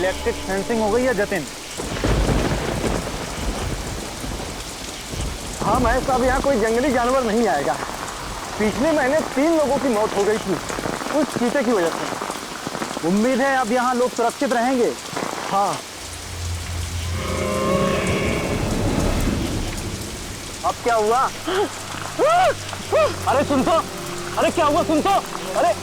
Electric fencing हो गई है जतिन? हाँ महेश साहब, यहाँ कोई जंगली जानवर नहीं आएगा। पिछले महीने 3 लोगों की मौत हो गई थी उस चीते की वजह से। उम्मीद है अब यहाँ लोग सुरक्षित रहेंगे। हाँ। अब क्या हुआ? अरे सुन तो, अरे क्या हुआ सुन तो, अरे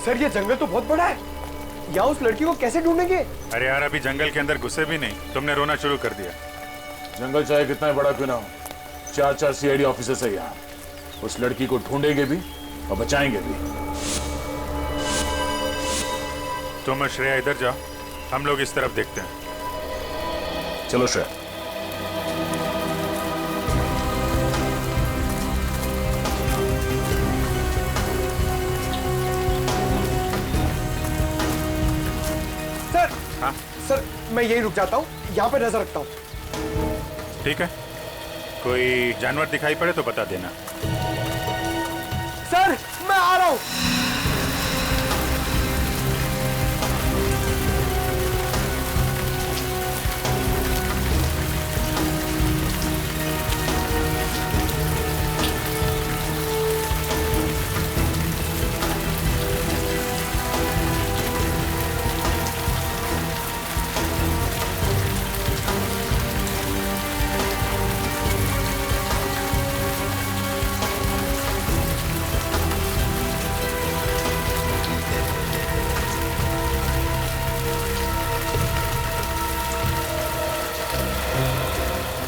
सर ये जंगल तो बहुत बड़ा है, यहाँ उस लड़की को कैसे ढूंढेंगे? अरे यार अभी जंगल के अंदर घुसे भी नहीं, तुमने रोना शुरू कर दिया। जंगल चाहे कितना बड़ा क्यों ना हो, 4 सीआईडी ऑफिसर्स है यहाँ। उस लड़की को ढूंढेंगे भी और बचाएंगे भी। तुम और श्रेया इधर जाओ, हम लोग इस तरफ देखते हैं। चलो श्रेया। हाँ सर मैं यही रुक जाता हूँ, यहाँ पे नजर रखता हूँ। ठीक है, कोई जानवर दिखाई पड़े तो बता देना। सर मैं आ रहा हूँ।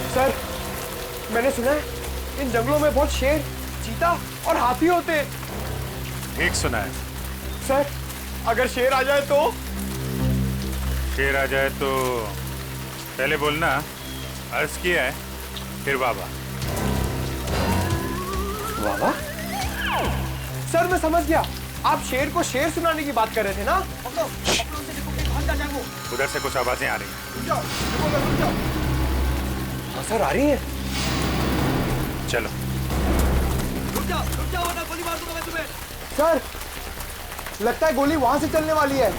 सर मैंने सुना है इन जंगलों में बहुत शेर, चीता और हाथी होते हैं। ठीक सुना है। सर अगर शेर आ जाए तो? शेर आ जाए तो पहले बोलना अर्ज किया है, फिर बाबा। बाबा? सर मैं समझ गया, आप शेर को शेर सुनाने की बात कर रहे थे ना? उधर से कुछ आवाजें आ रही हैं। हाँ सर आ रही है। चलो। रुक जाओ वरना गोली मार दूंगा मैं तुम्हें। सर लगता है गोली वहां से चलने वाली है।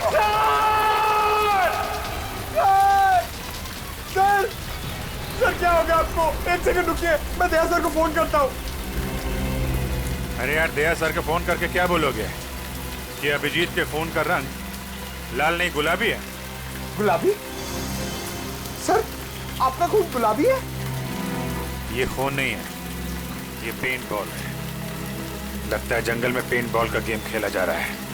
सर! सर! सर क्या हो गया आपको? 1 सेकंड रुकिए, मैं दया सर को फोन करता हूँ। अरे यार दया सर को फोन करके क्या बोलोगे कि अभिजीत के फोन का रंग लाल नहीं गुलाबी है? गुलाबी? सर आपका खून गुलाबी है? ये खून नहीं है, ये पेंट बॉल है। लगता है जंगल में पेंट बॉल का गेम खेला जा रहा है।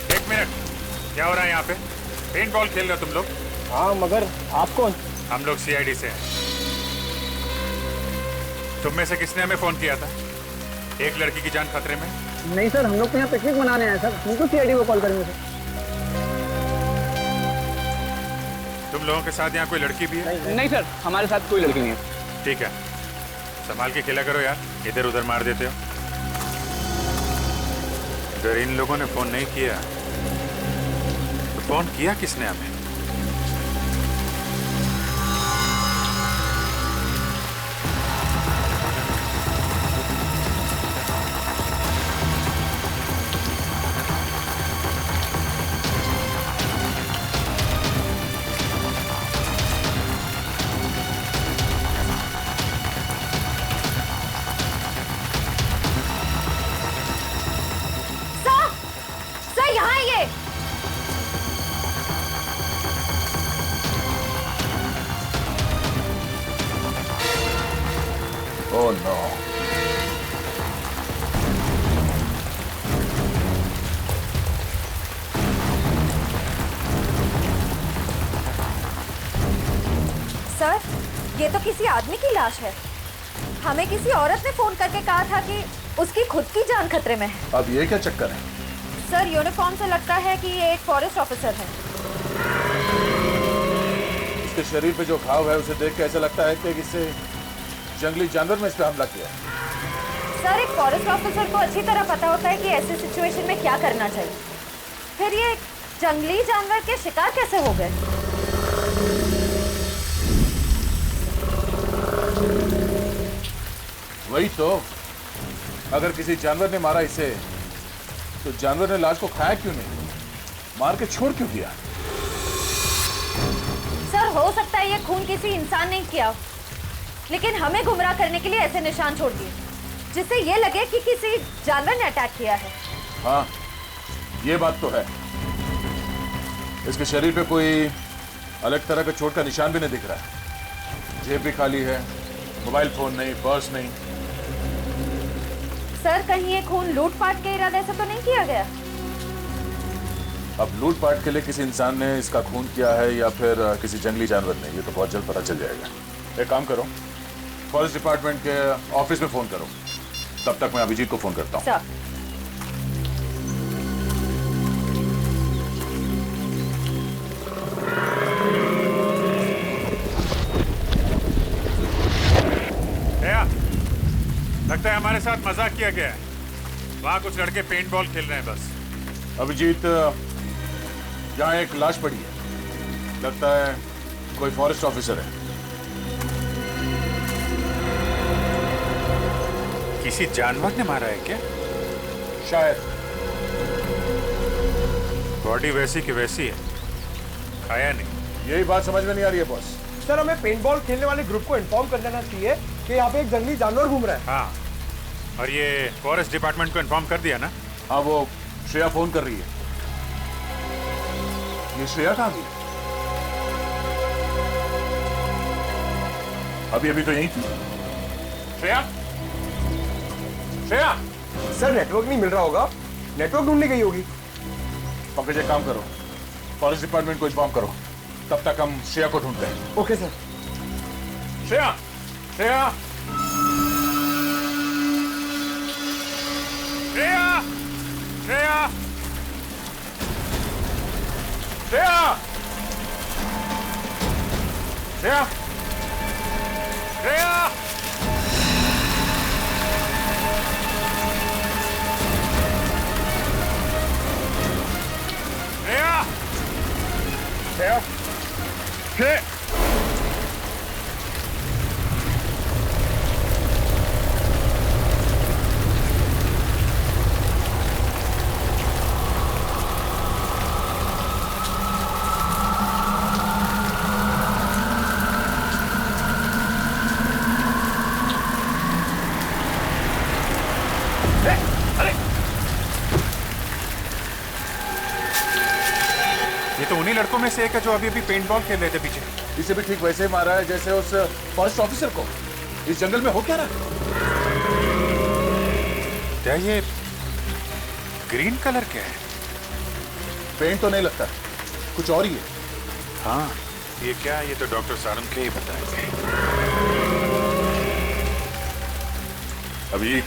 एक मिनट, क्या हो रहा है यहाँ पे? पेंट बॉल खेल रहे हो तुम लोग? हाँ मगर आप कौन? हम लोग सीआईडी से हैं। तुम में से किसने हमें फोन किया था? एक लड़की की जान खतरे में। नहीं सर, हम लोग तो यहाँ पिकनिक मनाने आए सर, हमको सीआईडी को कॉल करेंगे सर। तुम लोगों के साथ यहाँ कोई लड़की भी है? नहीं सर, हमारे साथ कोई लड़की नहीं है। ठीक है, संभाल के खेला करो यार, इधर उधर मार देते हो। अगर इन लोगों ने फोन नहीं किया तो फोन किया किसने हमें? ये तो किसी आदमी की लाश है। हमें किसी औरत ने फोन करके कहा था कि उसकी खुद की जान खतरे में है। अब ये क्या चक्कर है? सर, यूनिफॉर्म से लगता है कि ये एक फॉरेस्ट ऑफिसर है। इसके शरीर पे जो घाव है उसे देख के ऐसा लगता है कि किसी जंगली जानवर ने इस पे हमला किया। सर, एक फॉरेस्ट ऑफिसर को अच्छी तरह पता होता है कि ऐसे सिचुएशन में क्या करना चाहिए। फिर ये जंगली जानवर के शिकार कैसे हो गए? वही तो, अगर किसी जानवर ने मारा इसे तो जानवर ने लाश को खाया क्यों नहीं, मार के छोड़ क्यों दिया? सर, हो सकता है ये खून किसी इंसान ने किया, लेकिन हमें गुमराह करने के लिए ऐसे निशान छोड़ दिए जिससे ये लगे कि किसी जानवर ने अटैक किया है। हाँ, ये बात तो है। इसके शरीर पे कोई अलग तरह का चोट का निशान भी नहीं दिख रहा है। जेब भी खाली है, मोबाइल फोन नहीं, पर्स नहीं। सर, कहीं ये खून लूटपाट के इरादे से तो नहीं किया गया? अब लूटपाट के लिए किसी इंसान ने इसका खून किया है या फिर किसी जंगली जानवर ने, ये तो बहुत जल्द पता चल जाएगा। एक काम करो, फॉरेस्ट डिपार्टमेंट के ऑफिस में फोन करो, तब तक मैं अभिजीत को फोन करता हूँ। सर, लगता है हमारे साथ मजाक किया गया है। वहां कुछ लड़के पेंट बॉल खेल रहे हैं बस। अभिजीत, यहाँ एक लाश पड़ी है, लगता है कोई फॉरेस्ट ऑफिसर है। किसी जानवर ने मारा है क्या? शायद। बॉडी वैसी की वैसी है, खाया नहीं। यही बात समझ में नहीं आ रही है बॉस। सर, हमें पेंट बॉल खेलने वाले ग्रुप को इन्फॉर्म कर देना चाहिए कि यहाँ पे एक जंगली जानवर घूम रहा है। हाँ, और ये फॉरेस्ट डिपार्टमेंट को इन्फॉर्म कर दिया ना? हाँ, वो श्रेया फोन कर रही है। ये श्रेया कहाँ गई? अभी अभी तो यही थी। श्रेया, श्रेया! सर, नेटवर्क नहीं मिल रहा होगा, नेटवर्क ढूंढने गई होगी। पंकज, एक काम करो, फॉरेस्ट डिपार्टमेंट को इन्फॉर्म करो, तब तक हम श्रेया को ढूंढते हैं। Okay sir. श्रेया, श्रेया, श्रेया! श्रेया! श्रेया, श्रेया, श्रेया! श्रेया! श्रेया, श्रेया! ये तो उन्हीं लड़कों में से एक है जो अभी अभी पेंट बॉल खेल रहे थे पीछे। इसे भी ठीक वैसे ही मारा है जैसे उस फॉरेस्ट ऑफिसर को। इस जंगल में हो क्या रहा? क्या ये ग्रीन कलर क्या है? पेंट तो नहीं लगता, कुछ और ही है। हाँ, ये क्या? ये तो डॉक्टर सारंग के ही बताएंगे। अभी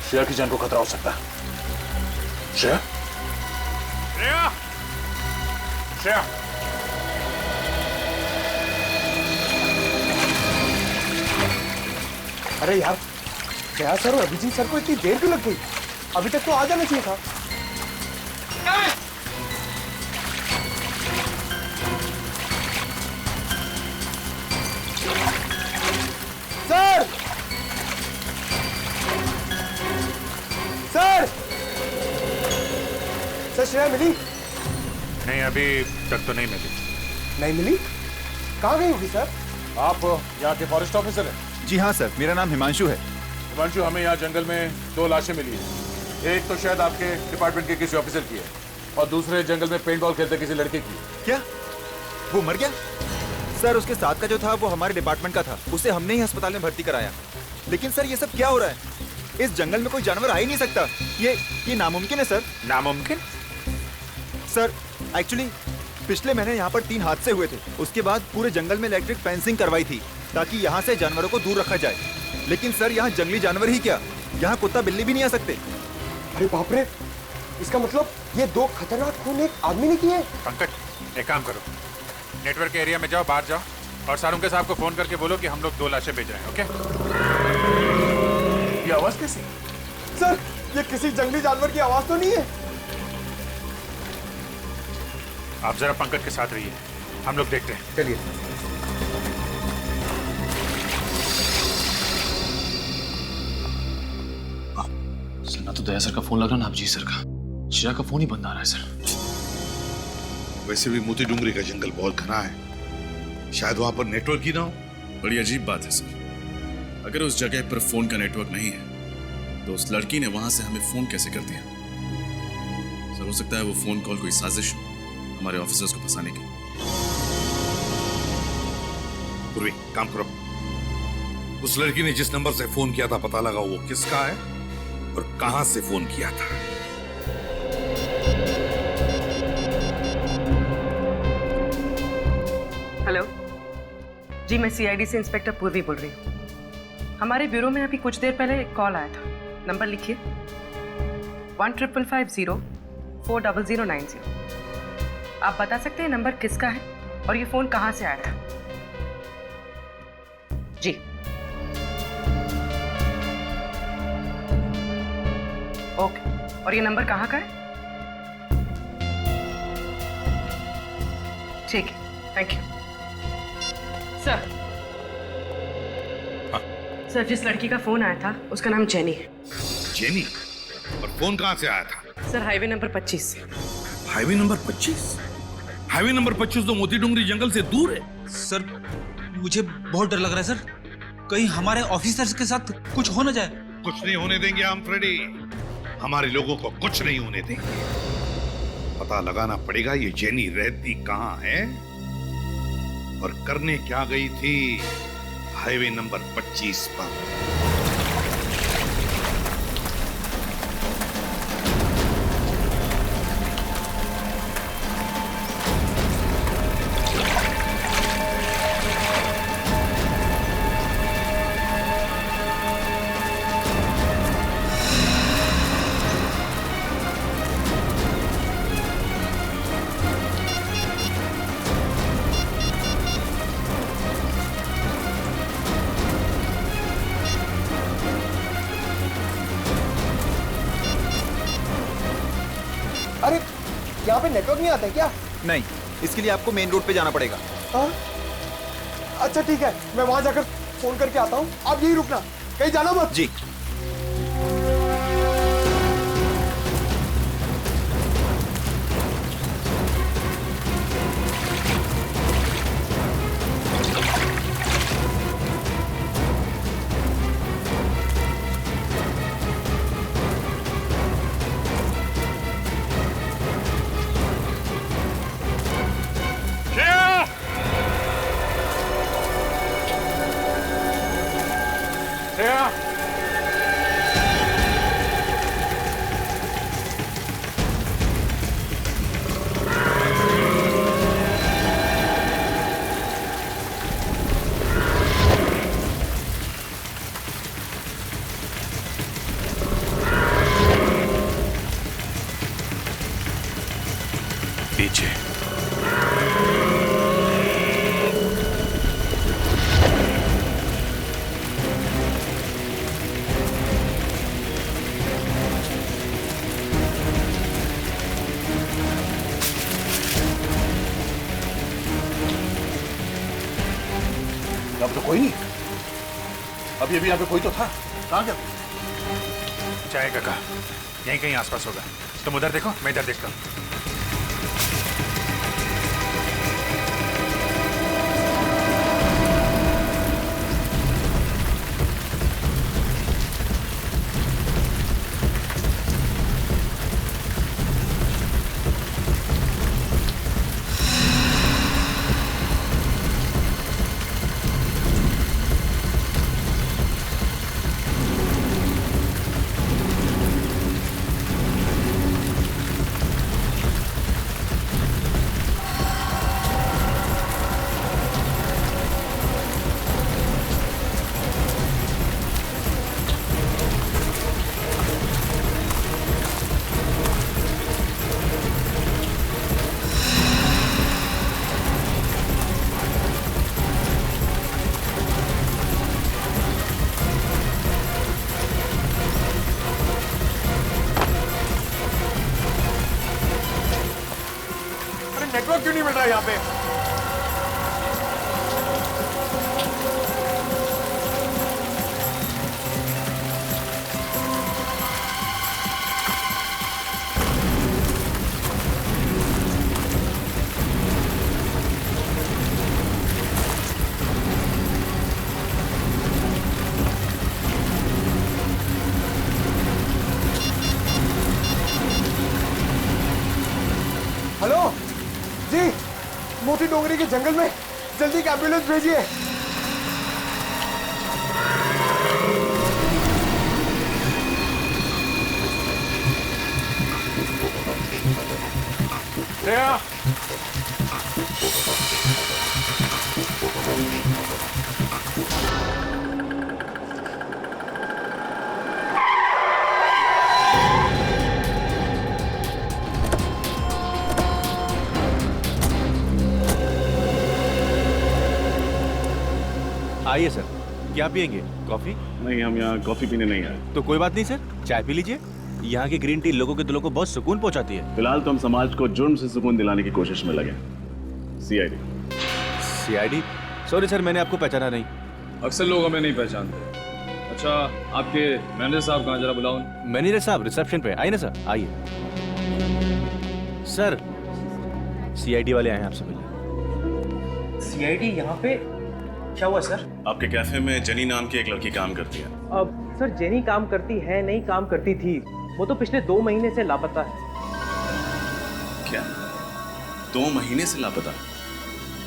श्रेया की जान को खतरा हो सकता है। श्रेया, श्रेया! श्रेया, अरे यार, श्रेया सर और अभिजीत सर को इतनी देर क्यों लग गई? अभी तक तो आ जाना चाहिए था। सर! सर! सर, श्रेया मिली? नहीं, अभी तक तो नहीं मिली। नहीं मिली? कहाँ गई होगी सर? आप यहाँ के फॉरेस्ट ऑफिसर हैं? जी हाँ सर, मेरा नाम हिमांशु है। हिमांशु, हमें यहाँ जंगल में 2 लाशें मिली है। एक तो शायद आपके डिपार्टमेंट के किसी ऑफिसर की है और दूसरे जंगल में पेंट बॉल खेलते किसी लड़के की। क्या वो मर गया? सर, उसके साथ का जो था वो हमारे डिपार्टमेंट का था, उसे हमने ही अस्पताल में भर्ती कराया। लेकिन सर, ये सब क्या हो रहा है? इस जंगल में कोई जानवर आ ही नहीं सकता। ये नामुमकिन है सर। नामुमकिन? सर, एक्चुअली पिछले महीने यहाँ पर 3 हादसे हुए थे। उसके बाद पूरे जंगल में इलेक्ट्रिक फेंसिंग करवाई थी ताकि यहाँ से जानवरों को दूर रखा जाए। लेकिन सर यहाँ जंगली जानवर ही क्या, यहाँ कुत्ता बिल्ली भी नहीं आ सकते। अरे बाप रे, इसका मतलब ये 2 खतरनाक खून एक आदमी ने किए। पंकज एक काम करो, नेटवर्क के एरिया में जाओ, बाहर जाओ और सारुंके साहब को फोन करके बोलो कि हम लोग 2 लाशें भेज रहे हैं। ओके? ये आवाज कैसी? सर ये किसी जंगली जानवर की आवाज तो नहीं है। आप जरा पंकज के साथ रहिए, हम लोग देखते हैं। चलिए। सर ना तो दया सर का फोन लग रहा ना अभिजीत सर का, चिराग का फोन ही बंद आ रहा है सर। वैसे भी मोती डूंगरी का जंगल बहुत घना है, शायद वहां पर नेटवर्क ही ना हो। बड़ी अजीब बात है सर, अगर उस जगह पर फोन का नेटवर्क नहीं है तो उस लड़की ने वहां से हमें फोन कैसे कर दिया? सर हो सकता है वो फोन कॉल कोई साजिश हो हमारे ऑफिसर्स को फंसाने की। पूर्वी काम करो, उस लड़की ने जिस नंबर से फोन किया था पता लगा वो किसका है और कहां से फोन किया था। हेलो जी, मैं सीआईडी से इंस्पेक्टर पूर्वी बोल रही हूँ। हमारे ब्यूरो में अभी कुछ देर पहले एक कॉल आया था, नंबर लिखिए 1550-40090। आप बता सकते हैं नंबर किसका है और ये फोन कहाँ से आया था? जी ओके, और ये नंबर कहाँ का है? ठीक है, थैंक यू सर। सर जिस लड़की का फोन आया था उसका नाम जेनी है। जेनी? और फोन कहां से आया था? सर हाईवे नंबर 25 से। Highway number 25? हाईवे नंबर 25 तो मोती डूंगरी जंगल से दूर है। सर मुझे बहुत डर लग रहा है सर, कहीं हमारे ऑफिसर्स के साथ कुछ हो ना जाए। कुछ नहीं होने देंगे हम फ्रेडी, हमारे लोगों को कुछ नहीं होने देंगे। पता लगाना पड़ेगा ये जेनी रहती कहां है और करने क्या गई थी हाईवे नंबर 25 पर। अरे यहाँ पे नेटवर्क नहीं आता है क्या? नहीं, इसके लिए आपको मेन रोड पे जाना पड़ेगा। अच्छा ठीक है, मैं वहां जाकर फोन करके आता हूँ, आप यही रुकना, कहीं जाना मत। जी पीछे अब तो कोई नहीं, अभी अभी यहाँ पे कोई तो था, कहाँ गया? जाएगा कहाँ? यहीं कहीं आसपास होगा। तुम उधर देखो, मैं इधर देखता हूँ। क्यों नहीं मिल रहा यहाँ पे? हेलो जी, मोती डोंगरी के जंगल में जल्दी एक एम्बुलेंस भेजिए। श्रेया, आइए सर, क्या पियेंगे? कॉफी? नहीं, हम यहाँ कॉफी पीने नहीं आए। तो कोई बात नहीं सर, चाय पी लीजिए। यहाँ की ग्रीन टी लोगों के दिलों को बहुत सुकून पहुँचाती है। फिलहाल तो हम समाज को जुर्म से सुकून दिलाने की कोशिश में लगे। सीआईडी। सीआईडी? सॉरी सर, मैंने आपको पहचाना नहीं। अक्सर लोग हमें नहीं पहचानते। अच्छा, आपके मैनेजर साहब कहाँ, जरा बुलाओ। मैनेजर साहब रिसेप्शन पे। आइए ना सर, आइए। सर, सीआईडी वाले आए हैं आपसे मिलने। सीआईडी यहाँ पे? क्या हुआ सर? आपके कैफे में जेनी नाम की एक लड़की काम करती है। अब सर, जेनी काम करती है नहीं, काम करती थी। वो तो पिछले 2 महीने से लापता है। क्या? 2 महीने से लापता?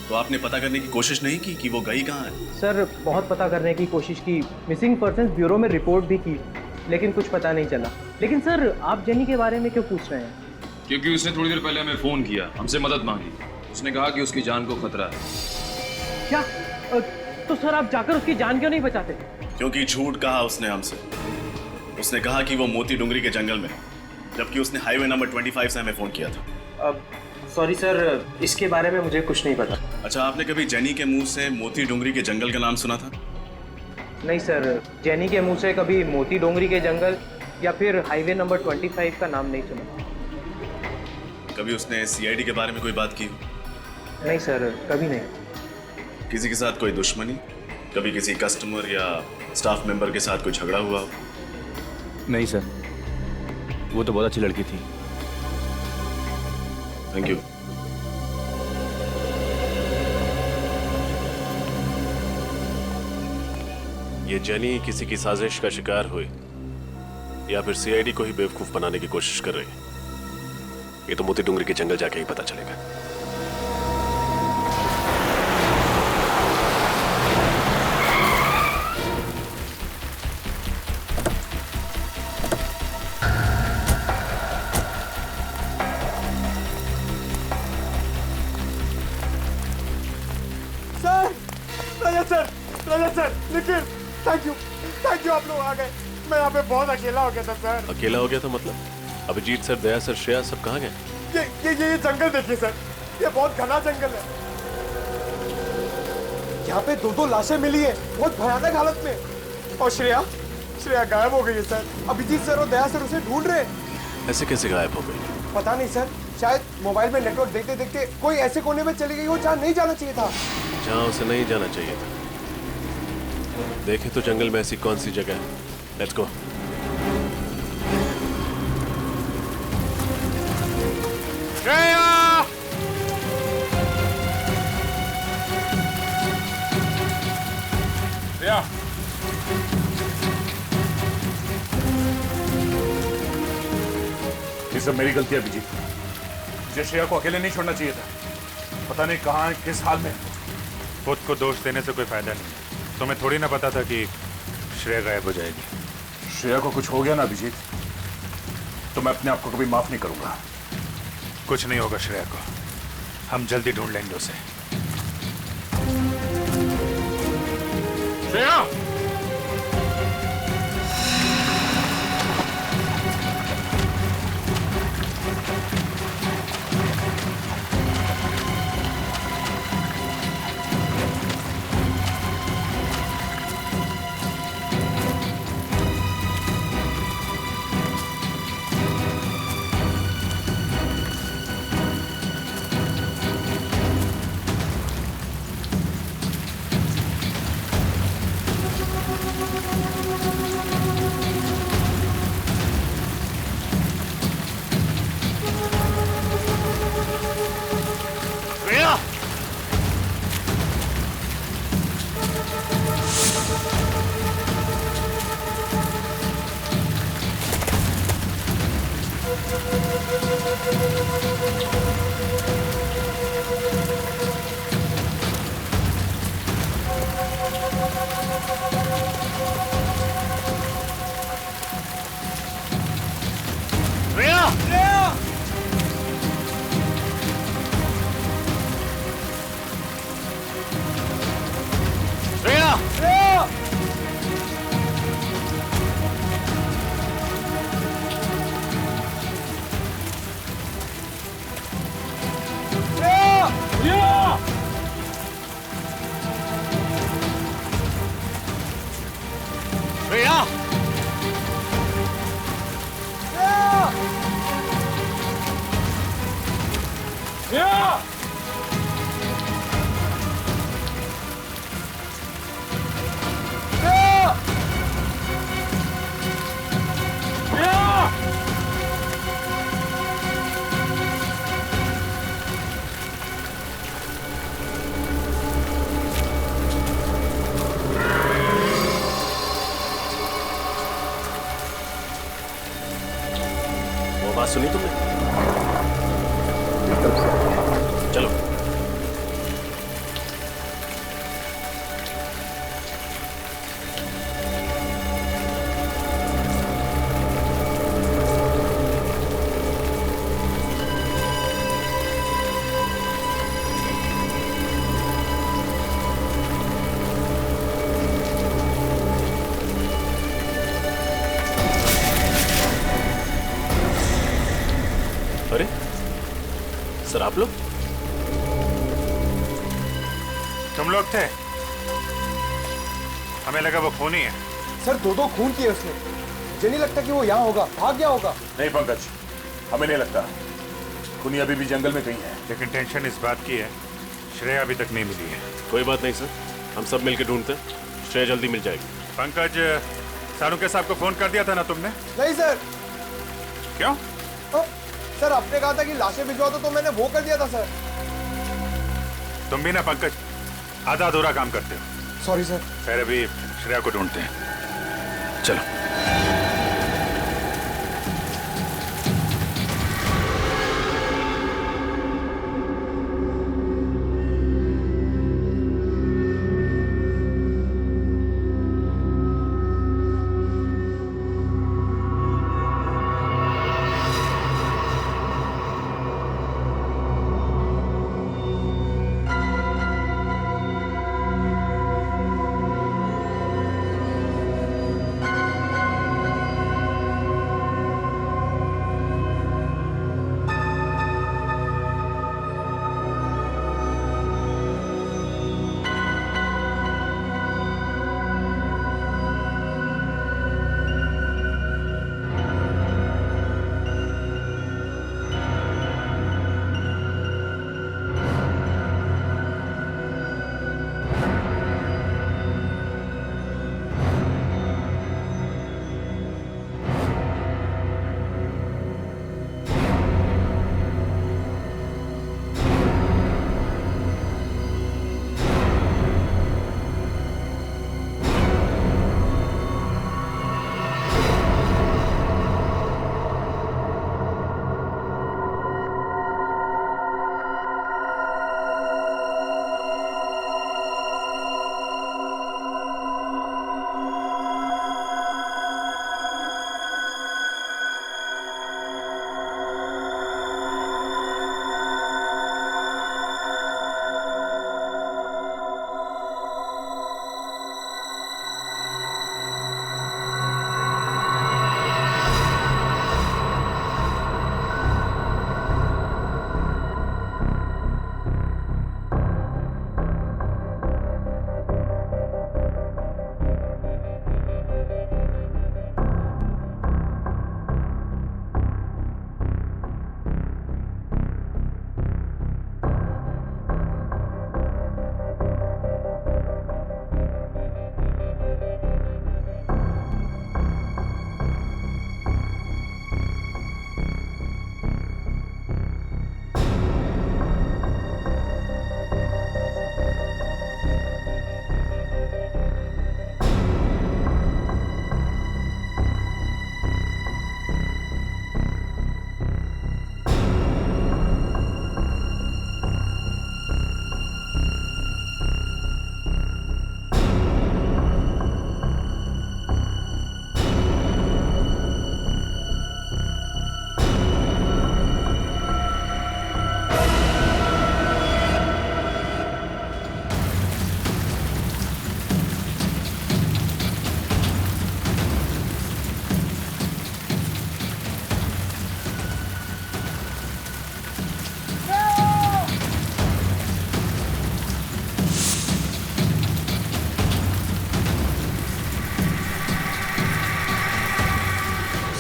तो आपने पता करने की कोशिश नहीं की कि वो गई कहाँ है? सर, बहुत पता करने की कोशिश की, मिसिंग पर्सन ब्यूरो में रिपोर्ट भी की, लेकिन कुछ पता नहीं चला। लेकिन सर, आप जेनी के बारे में क्यों पूछ रहे हैं? क्योंकि उसने थोड़ी देर पहले हमें फोन किया, हमसे मदद मांगी। उसने कहा कि उसकी जान को खतरा है। क्या? तो सर, आप जाकर उसकी जान क्यों नहीं बचाते? क्योंकि झूठ कहा उसने हमसे। उसने कहा कि वो मोती डुंगरी के जंगल में, जबकि उसने हाईवे नंबर 25 से हमें फोन किया था। अब सॉरी सर, इसके बारे में मुझे कुछ नहीं पता। अच्छा, आपने कभी जेनी के मुंह से मोती डुंगरी के जंगल का नाम सुना था? नहीं सर, जेनी के मुंह से कभी मोती डोंगरी के जंगल या फिर हाईवे नंबर 25 का नाम नहीं सुना। कभी उसने सीआईडी के बारे में कोई बात की? नहीं सर, कभी नहीं। किसी के साथ कोई दुश्मनी? कभी किसी कस्टमर या स्टाफ मेंबर के साथ कोई झगड़ा हुआ? नहीं सर, वो तो बहुत अच्छी लड़की थी। Thank you. ये जेनी किसी की साजिश का शिकार हुई या फिर सीआईडी को ही बेवकूफ बनाने की कोशिश कर रही है, ये तो मोती डुंगरी के जंगल जाके ही पता चलेगा। सर, निखिल, थैंक यू, आप लोग आ गए। मैं यहाँ पे बहुत अकेला हो गया था सर। अकेला हो गया था मतलब? अभिजीत सर, दया सर, श्रेया सब कहाँ गए? ये जंगल देखिए सर, ये बहुत घना जंगल है। यहाँ पे 2 लाशें मिली है, बहुत भयानक हालत में। और श्रेया गायब हो गई है सर। अभिजीत सर और दया सर उसे ढूंढ रहे हैं। ऐसे कैसे गायब हो गई? पता नहीं सर, शायद मोबाइल में नेटवर्क देखते देखते कोई ऐसे कोने में चली गई हो जहाँ नहीं जाना चाहिए था। जहाँ उसे नहीं जाना चाहिए था। देखे तो जंगल में ऐसी कौन सी जगह है। Let's go. श्रेया! श्रेया! ये सब मेरी गलती है अभिजीत। मुझे श्रेया को अकेले नहीं छोड़ना चाहिए था। पता नहीं कहाँ, किस हाल में। खुद को दोष देने से कोई फायदा नहीं। तुम्हें थोड़ी ना पता था कि श्रेया गायब हो जाएगी। श्रेया को कुछ हो गया ना अभिजीत, तो मैं अपने आप को कभी माफ नहीं करूंगा। कुछ नहीं होगा श्रेया को, हम जल्दी ढूंढ लेंगे उसे। श्रेया! वो बात सुनी तुमने? चलो। अरे सर, आप लोग? तुम लोग थे? हमें लगा वो खून ही है। सर दो खून किए उसने। मुझे नहीं लगता कि वो यहाँ होगा, भाग गया होगा। नहीं पंकज, हमें नहीं लगता। खूनी अभी भी जंगल में कहीं है। लेकिन टेंशन इस बात की है, श्रेया अभी तक नहीं मिली है। कोई बात नहीं सर, हम सब मिलकर ढूंढते हैं, श्रेया जल्दी मिल जाएगी। पंकज, सारुके साहब को फोन कर दिया था ना तुमने? नहीं सर। क्यों? सर आपने कहा था कि लाशें भिजवा दो, तो मैंने वो कर दिया था सर। तुम भी ना पंकज आधा अधूरा काम करते हो। Sorry sir. खैर अभी श्रेया को ढूंढते हैं, चलो।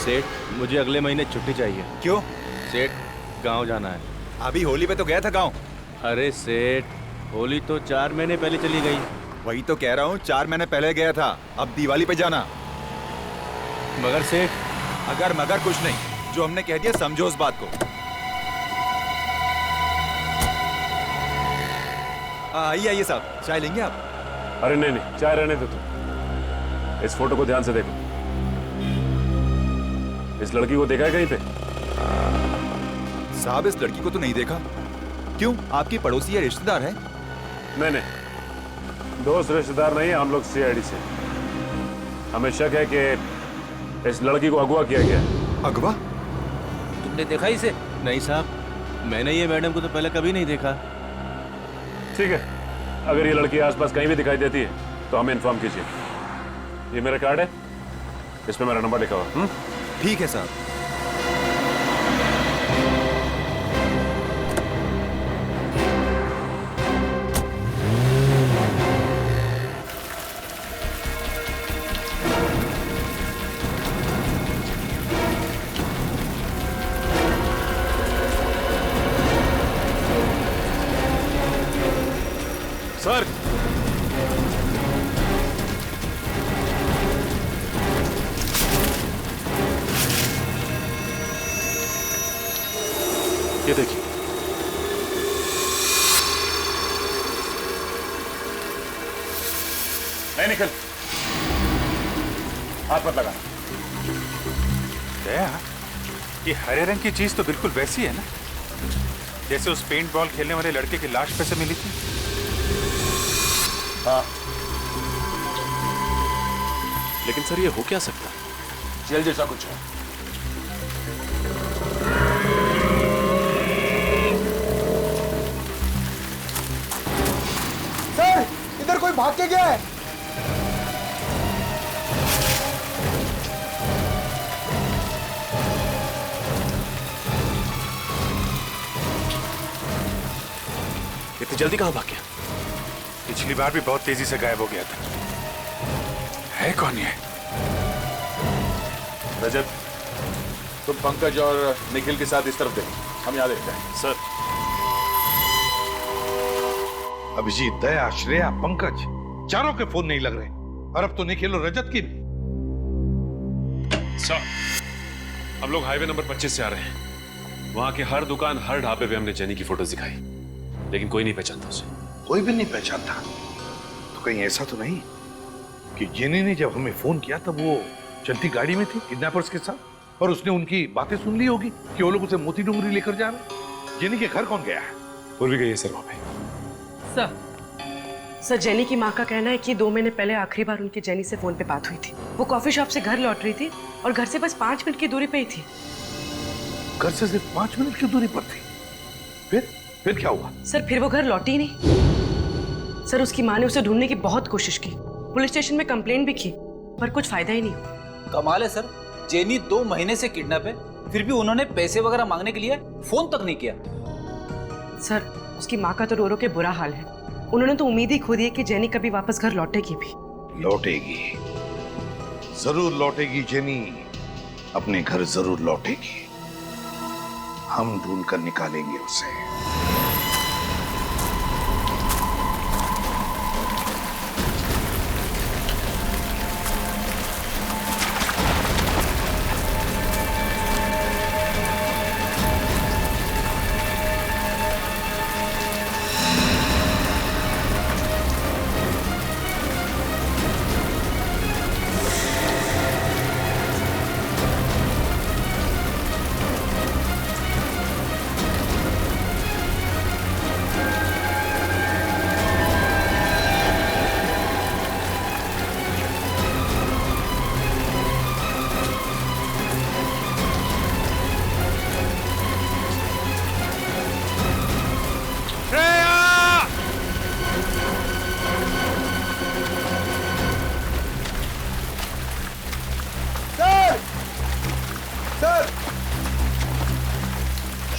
सेठ, मुझे अगले महीने छुट्टी चाहिए। क्यों? सेठ, गांव जाना है। अभी होली पे तो गया था गाँव। अरे सेठ, होली तो 4 महीने पहले चली गई। वही तो कह रहा हूँ, 4 महीने पहले गया था, अब दिवाली पे जाना। मगर सेठ, अगर मगर कुछ नहीं, जो हमने कह दिया समझो उस बात को। आइए आइए साहब, चाय लेंगे आप? अरे नहीं नहीं, चाय रहने दो तुम। इस फोटो को ध्यान से देखो। इस लड़की को देखा है कहीं पे? साहब इस लड़की को तो नहीं देखा। क्यों, आपकी पड़ोसी या रिश्तेदार है? नहीं नहीं, दोस्त रिश्तेदार नहीं, हम लोग सीआईडी से। हमें शक है कि इस लड़की को अगवा किया गया। अगवा? तुमने देखा इसे? नहीं साहब, मैंने ये मैडम को तो पहले कभी नहीं देखा। ठीक है, अगर ये लड़की आसपास कहीं भी दिखाई देती है तो हमें इन्फॉर्म कीजिए। ये मेरा कार्ड है, इस पे मेरा नंबर लिखा हुआ। ठीक है साहब। सर, ये देखिए। नहीं निकल, हाथ मत लगाना। दया, ये हरे रंग की चीज तो बिल्कुल वैसी है ना जैसे उस पेंट बॉल खेलने वाले लड़के की लाश पे से मिली थी। हाँ, लेकिन सर ये हो क्या सकता? जेल जैसा कुछ है। सर, इधर कोई भाग के गया है। इतनी जल्दी कहां भाग गया? पिछली बार भी बहुत तेजी से गायब हो गया था। है कौन ये? रजत, तुम पंकज और निखिल के साथ इस तरफ देखो, हम यहाँ देखते हैं। सर, अभिजीत, दया, श्रेया, पंकज, चारों के फोन नहीं लग रहे और अब तो निखिल और रजत की भी। सर, हम लोग हाईवे नंबर 25 से आ रहे हैं। वहां के हर दुकान, हर ढाबे पे हमने जेनी की फोटोज दिखाई, लेकिन कोई नहीं पहचानता उसे। कोई भी नहीं पहचानता? तो कहीं ऐसा तो नहीं कि जेनी ने जब हमें फोन किया तब वो चलती गाड़ी में थी किडनैपर्स के साथ और उसने उनकी बातें सुन ली होगी कि वो लोग उसे मोती डूंगरी लेकर जा रहे हैं। जेनी के घर कौन गया है? पूर्वी गई है सर वहां पे। सर, जेनी की माँ का कहना है कि 2 महीने पहले आखिरी बार उनकी जेनी से फोन पे बात हुई थी। वो कॉफी शॉप से घर लौट रही थी और घर से बस 5 मिनट की दूरी पे ही थी। घर से सिर्फ 5 मिनट की दूरी पर थी? फिर क्या हुआ? सर, फिर वो घर लौटी नहीं। सर, उसकी माँ ने उसे ढूंढने की बहुत कोशिश की, पुलिस स्टेशन में कंप्लेंट भी की, पर कुछ फायदा ही नहीं। कमाल है सर, जेनी 2 महीने से किडनैप है, फिर भी उन्होंने पैसे वगैरह मांगने के लिए फोन तक नहीं किया। सर, उसकी माँ का तो रो रो के बुरा हाल है। उन्होंने तो उम्मीद ही खो दी है कि जेनी कभी वापस घर लौटेगी भी। लौटेगी, जरूर लौटेगी। जेनी अपने घर जरूर लौटेगी। हम ढूंढ कर निकालेंगे उसे।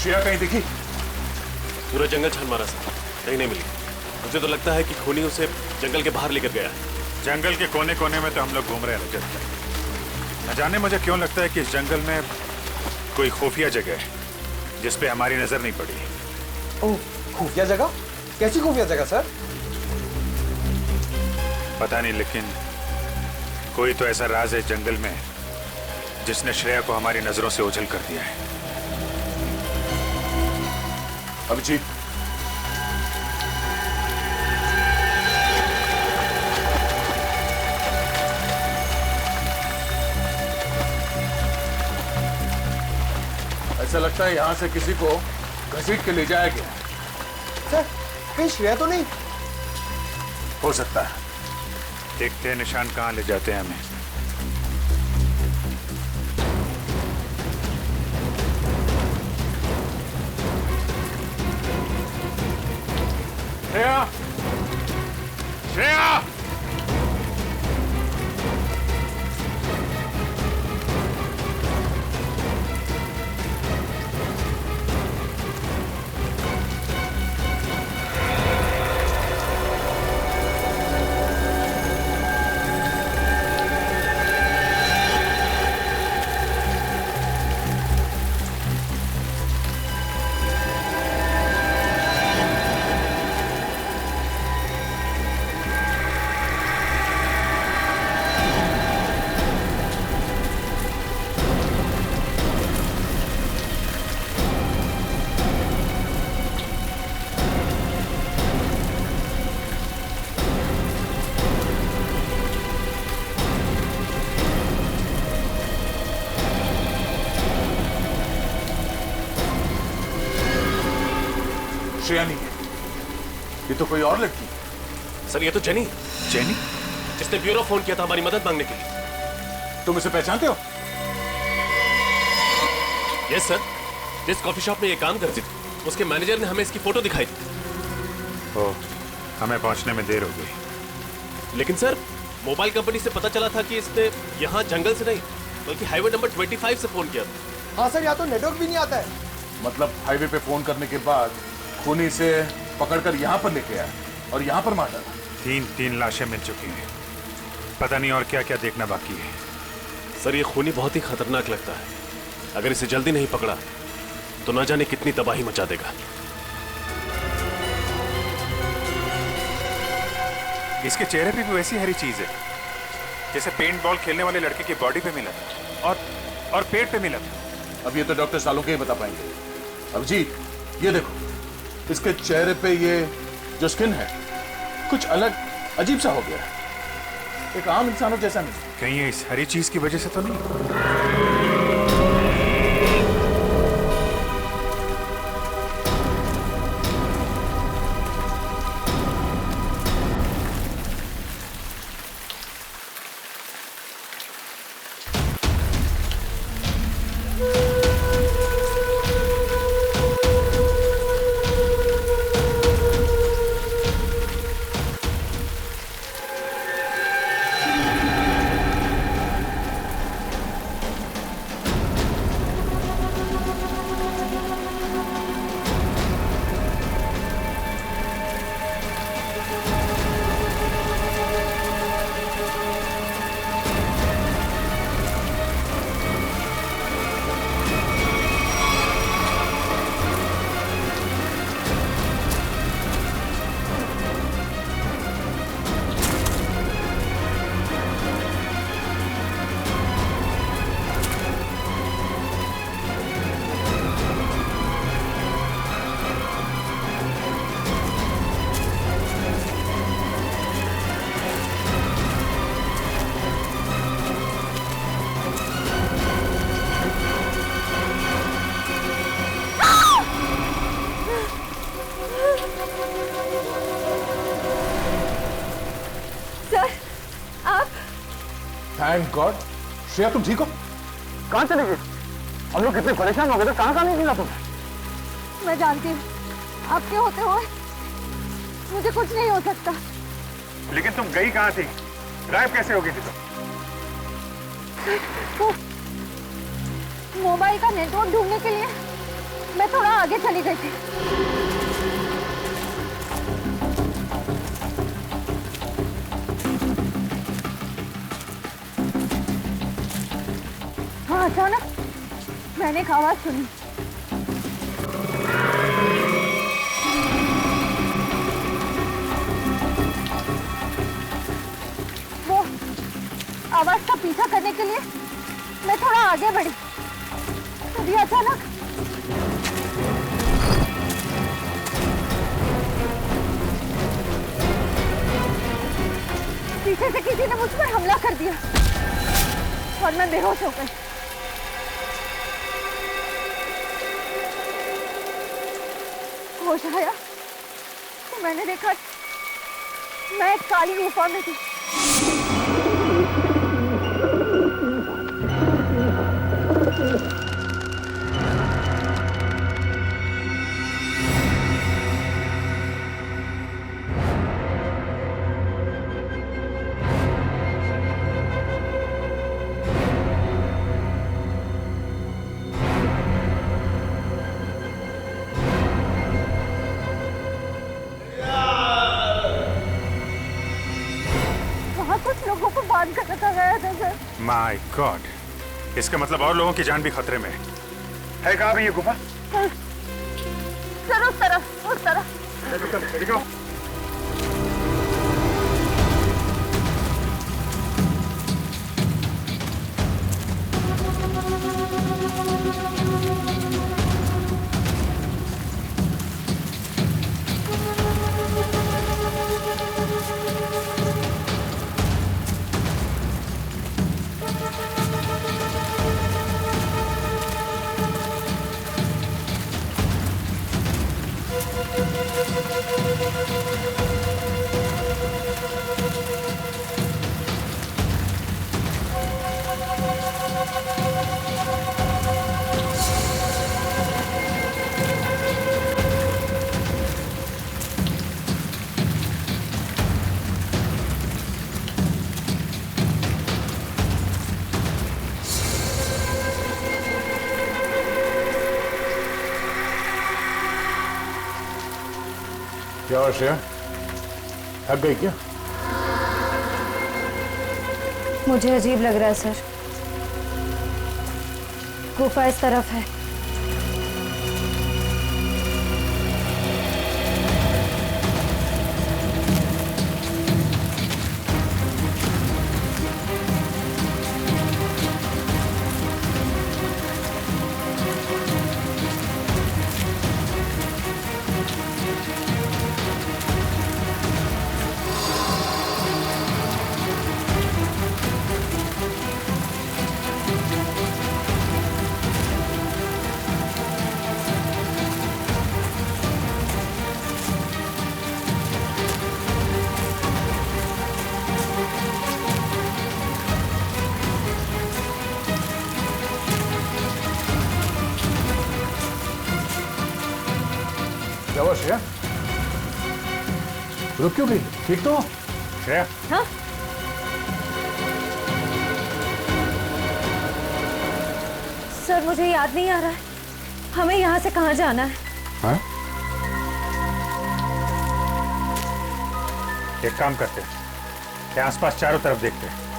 श्रेया कहीं दिखी? पूरा जंगल छान मारा सर, कहीं नहीं मिली। मुझे तो लगता है कि खूनी उसे जंगल के बाहर लेकर गया है। जंगल के कोने कोने में तो हम लोग घूम रहे हैं रजत। न जाने मुझे क्यों लगता है कि इस जंगल में कोई खुफिया जगह है जिस पे हमारी नजर नहीं पड़ी। ओह, खुफिया जगह? कैसी खुफिया जगह सर? पता नहीं, लेकिन कोई तो ऐसा राज है जंगल में जिसने श्रेया को हमारी नजरों से ओझल कर दिया है। अभिजीत, ऐसा लगता है यहां से किसी को घसीट के ले जाया गया। सर, कहीं श्रेया तो नहीं? हो सकता है। देखते हैं निशान कहां ले जाते हैं हमें। श्रेया! श्रेया! श्रेया नहीं है, ये तो कोई और लड़की है। सर, ये तो जेनी। जेनी? जिसने ब्यूरो फोन किया था हमारी मदद मांगने के लिए। तुम इसे पहचानते हो? यस सर, जिस कॉफी शॉप में ये काम करती थी उसके मैनेजर ने हमें इसकी फोटो दिखाई थी। ओह, हमें पहुंचने में देर हो गई। लेकिन सर, मोबाइल कंपनी से पता चला था कि इसने यहाँ जंगल से नहीं बल्कि हाईवे नंबर 25 से फोन किया था। हाँ सर, यहाँ तो नेटवर्क भी नहीं आता है। मतलब हाईवे पे फोन करने के बाद खूनी से पकड़कर यहाँ पर लेके आया और यहाँ पर मार डाला। तीन लाशें मिल चुकी हैं, पता नहीं और क्या क्या देखना बाकी है। सर, ये खूनी बहुत ही खतरनाक लगता है। अगर इसे जल्दी नहीं पकड़ा तो ना जाने कितनी तबाही मचा देगा। इसके चेहरे पे भी वैसी हरी चीज है जैसे पेंट बॉल खेलने वाले लड़के की बॉडी पे मिला था और पेट पे मिला था। अब ये तो डॉक्टर सालों के ही बता पाएंगे। अभिजीत, ये देखो, इसके चेहरे पे ये जो स्किन है कुछ अलग अजीब सा हो गया है, एक आम इंसानों जैसा नहीं। कहीं ये इस हरी चीज की वजह से तो नहीं? Thank God. श्रेया, तुम ठीक हो? कहाँ चली गई? हम लोग कितने परेशान हो गए थे, कहाँ नहीं मिला तुम्हें? मैं जानती हूँ आपके होते हुए मुझे कुछ नहीं हो सकता। लेकिन तुम गई कहाँ थी? गायब कैसे हो गई थी तुम? मोबाइल का नेटवर्क ढूंढने के लिए मैं थोड़ा आगे चली गई थी। हाँ, अचानक मैंने एक आवाज सुनी। आवाज का पीछा करने के लिए मैं थोड़ा आगे बढ़ी, तभी अचानक पीछे से किसी ने मुझ पर हमला कर दिया और मैं बेहोश हो गई। होश आया तो मैंने देखा मैं एक काली गुफा में थी। लोगों को बांध कर रखा गया था सर। माय गॉड, इसका मतलब और लोगों की जान भी खतरे में है। कहाँ है ये गुफा? सर उस तरफ। देखो। क्या हुआ श्रेया, थक गई क्या? मुझे अजीब लग रहा है सर। गुफा इस तरफ है। क्या हुआ श्रेया, रुक क्यों गई? ठीक तो हो श्रेया? हाँ? सर मुझे याद नहीं आ रहा है, हमें यहाँ से कहाँ जाना है? हाँ? एक काम करते हैं, आसपास चारों तरफ देखते हैं।